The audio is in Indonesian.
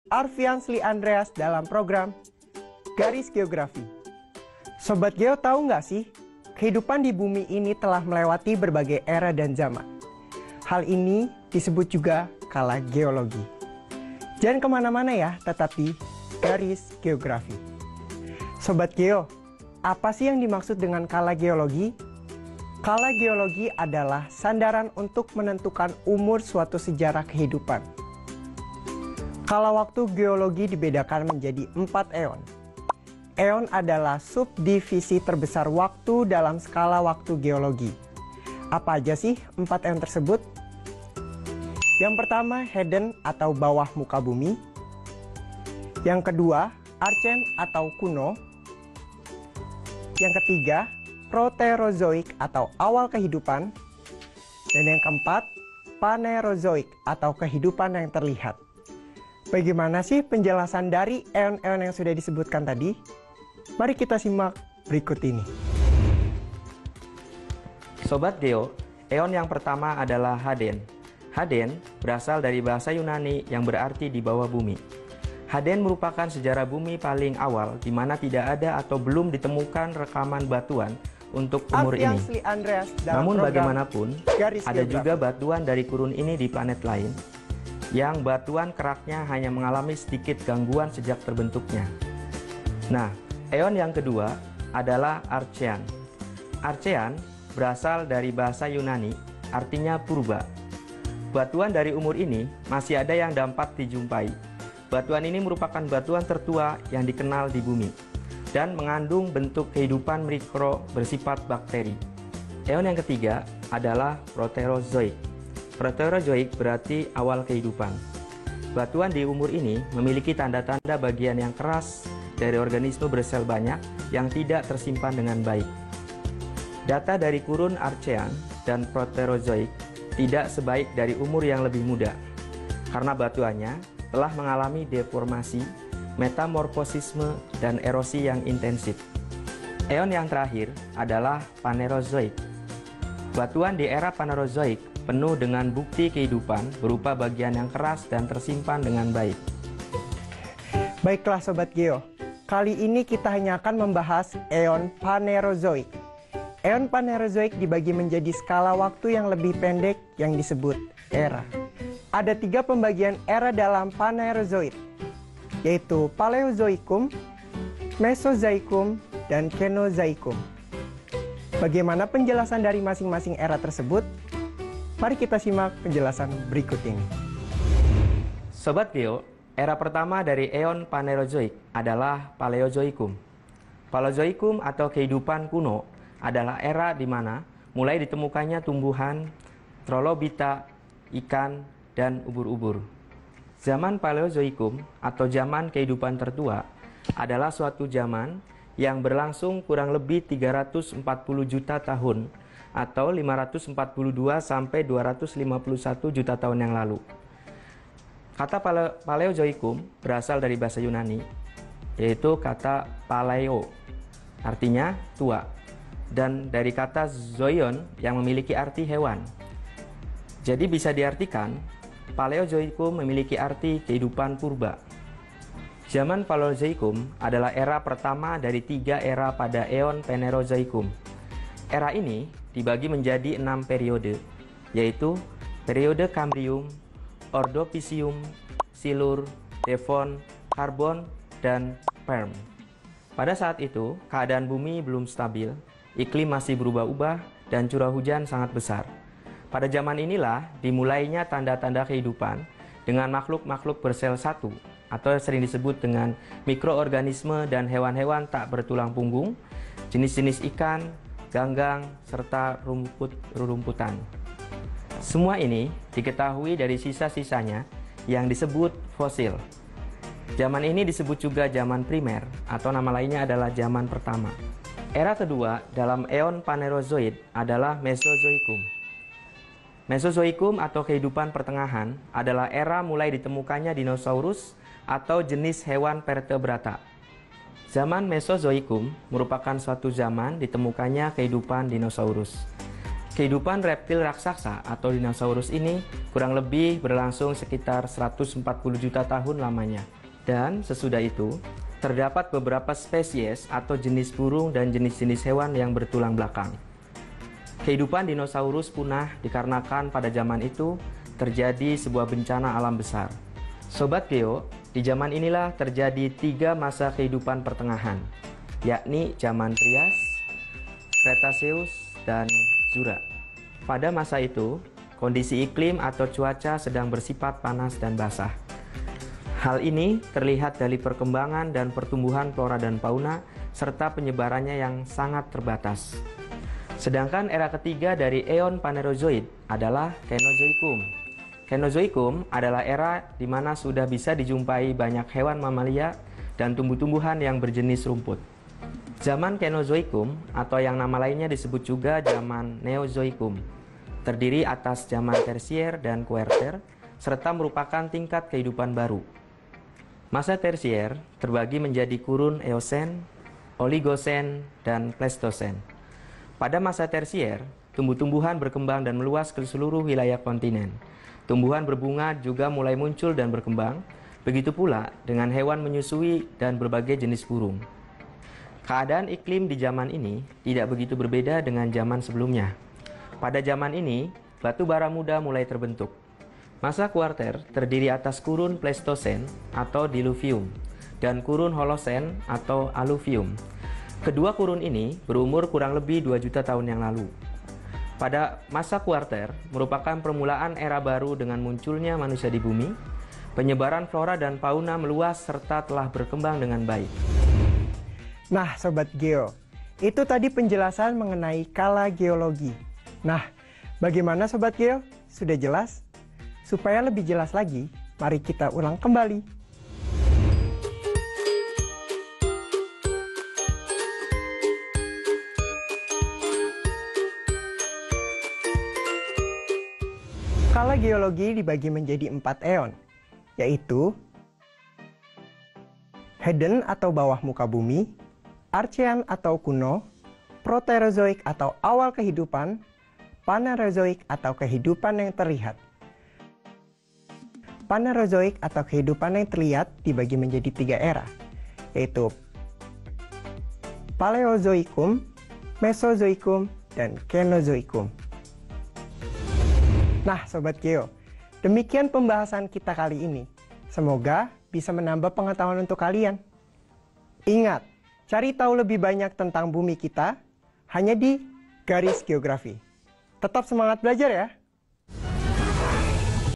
Arfiansli Andreas dalam program Garis Geografi. Sobat Geo tahu nggak sih, kehidupan di bumi ini telah melewati berbagai era dan zaman. Hal ini disebut juga kala geologi. Jangan kemana-mana ya, tetap di Garis Geografi. Sobat Geo, apa sih yang dimaksud dengan kala geologi? Kala geologi adalah sandaran untuk menentukan umur suatu sejarah kehidupan. Kala waktu geologi dibedakan menjadi 4 eon. Eon adalah subdivisi terbesar waktu dalam skala waktu geologi. Apa aja sih 4 eon tersebut? Yang pertama, Hedon atau bawah muka bumi. Yang kedua, Archen atau kuno. Yang ketiga, Proterozoik atau awal kehidupan. Dan yang keempat, Phanerozoik atau kehidupan yang terlihat. Bagaimana sih penjelasan dari eon-eon yang sudah disebutkan tadi? Mari kita simak berikut ini. Sobat Geo, eon yang pertama adalah Haden. Haden berasal dari bahasa Yunani yang berarti di bawah bumi. Haden merupakan sejarah bumi paling awal di mana tidak ada atau belum ditemukan rekaman batuan untuk umur ini. Namun bagaimanapun, ada juga batuan dari kurun ini di planet lain, yang batuan keraknya hanya mengalami sedikit gangguan sejak terbentuknya. Nah, eon yang kedua adalah Archean. Archean berasal dari bahasa Yunani, artinya purba. Batuan dari umur ini masih ada yang dapat dijumpai. Batuan ini merupakan batuan tertua yang dikenal di bumi dan mengandung bentuk kehidupan mikro bersifat bakteri. Eon yang ketiga adalah Proterozoik. Proterozoik berarti awal kehidupan. Batuan di umur ini memiliki tanda-tanda bagian yang keras dari organisme bersel banyak yang tidak tersimpan dengan baik. Data dari kurun Archean dan Proterozoik tidak sebaik dari umur yang lebih muda, karena batuannya telah mengalami deformasi, metamorfosisme, dan erosi yang intensif. Eon yang terakhir adalah Phanerozoik. Batuan di era Phanerozoik penuh dengan bukti kehidupan berupa bagian yang keras dan tersimpan dengan baik. Baiklah Sobat Geo, kali ini kita hanya akan membahas eon Phanerozoik. Eon Phanerozoik dibagi menjadi skala waktu yang lebih pendek yang disebut era. Ada 3 pembagian era dalam Phanerozoik, yaitu Paleozoikum, Mesozoikum, dan Kenozoikum. Bagaimana penjelasan dari masing-masing era tersebut? Mari kita simak penjelasan berikut ini. Sobat Geo, era pertama dari eon Phanerozoik adalah Paleozoikum. Paleozoikum atau kehidupan kuno adalah era di mana mulai ditemukannya tumbuhan, trilobita, ikan, dan ubur-ubur. Zaman Paleozoikum atau zaman kehidupan tertua adalah suatu zaman yang berlangsung kurang lebih 340 juta tahun atau 542 sampai 251 juta tahun yang lalu. Kata Paleozoikum berasal dari bahasa Yunani, yaitu kata paleo, artinya tua, dan dari kata zoion yang memiliki arti hewan. Jadi bisa diartikan, Paleozoikum memiliki arti kehidupan purba. Zaman Paleozoikum adalah era pertama dari 3 era pada eon Phanerozoikum. Era ini dibagi menjadi 6 periode, yaitu periode Kambrium, Ordovisium, Silur, Devon, Karbon, dan Perm. Pada saat itu, keadaan bumi belum stabil, iklim masih berubah-ubah, dan curah hujan sangat besar. Pada zaman inilah dimulainya tanda-tanda kehidupan dengan makhluk-makhluk bersel satu, atau sering disebut dengan mikroorganisme dan hewan-hewan tak bertulang punggung, jenis-jenis ikan, ganggang, serta rumputan. Semua ini diketahui dari sisa-sisanya yang disebut fosil. Zaman ini disebut juga zaman primer, atau nama lainnya adalah zaman pertama. Era kedua dalam eon Phanerozoik adalah Mesozoikum. Mesozoikum atau kehidupan pertengahan adalah era mulai ditemukannya dinosaurus atau jenis hewan vertebrata. Zaman Mesozoikum merupakan suatu zaman ditemukannya kehidupan dinosaurus. Kehidupan reptil raksasa atau dinosaurus ini kurang lebih berlangsung sekitar 140 juta tahun lamanya. Dan sesudah itu, terdapat beberapa spesies atau jenis burung dan jenis-jenis hewan yang bertulang belakang. Kehidupan dinosaurus punah dikarenakan pada zaman itu terjadi sebuah bencana alam besar. Sobat Geo, di zaman inilah terjadi 3 masa kehidupan pertengahan, yakni zaman Trias, Cretaceous, dan Jura. Pada masa itu, kondisi iklim atau cuaca sedang bersifat panas dan basah. Hal ini terlihat dari perkembangan dan pertumbuhan flora dan fauna serta penyebarannya yang sangat terbatas. Sedangkan era ketiga dari eon Phanerozoik adalah Cenozoikum. Cenozoikum adalah era di mana sudah bisa dijumpai banyak hewan mamalia dan tumbuh-tumbuhan yang berjenis rumput. Zaman Cenozoikum atau yang nama lainnya disebut juga zaman Neozoikum, terdiri atas zaman Tersier dan Kuarter, serta merupakan tingkat kehidupan baru. Masa Tersier terbagi menjadi kurun Eosen, Oligosen, dan Pleistosen. Pada masa Tersier, tumbuh-tumbuhan berkembang dan meluas ke seluruh wilayah kontinen. Tumbuhan berbunga juga mulai muncul dan berkembang, begitu pula dengan hewan menyusui dan berbagai jenis burung. Keadaan iklim di zaman ini tidak begitu berbeda dengan zaman sebelumnya. Pada zaman ini, batu bara muda mulai terbentuk. Masa Kuarter terdiri atas kurun Pleistosen atau Diluvium dan kurun Holosen atau Alluvium. Kedua kurun ini berumur kurang lebih 2 juta tahun yang lalu. Pada masa Kuarter merupakan permulaan era baru dengan munculnya manusia di bumi, penyebaran flora dan fauna meluas serta telah berkembang dengan baik. Nah, Sobat Geo, itu tadi penjelasan mengenai kala geologi. Nah, bagaimana Sobat Geo? Sudah jelas? Supaya lebih jelas lagi, mari kita ulang kembali. Kala geologi dibagi menjadi 4 eon, yaitu Hedon atau bawah muka bumi, Archean atau kuno, Proterozoik atau awal kehidupan, Phanerozoik atau kehidupan yang terlihat. Phanerozoik atau kehidupan yang terlihat dibagi menjadi 3 era, yaitu Paleozoikum, Mesozoikum, dan Kenozoikum. Nah, Sobat Geo, demikian pembahasan kita kali ini. Semoga bisa menambah pengetahuan untuk kalian. Ingat, cari tahu lebih banyak tentang bumi kita hanya di Garis Geografi. Tetap semangat belajar ya!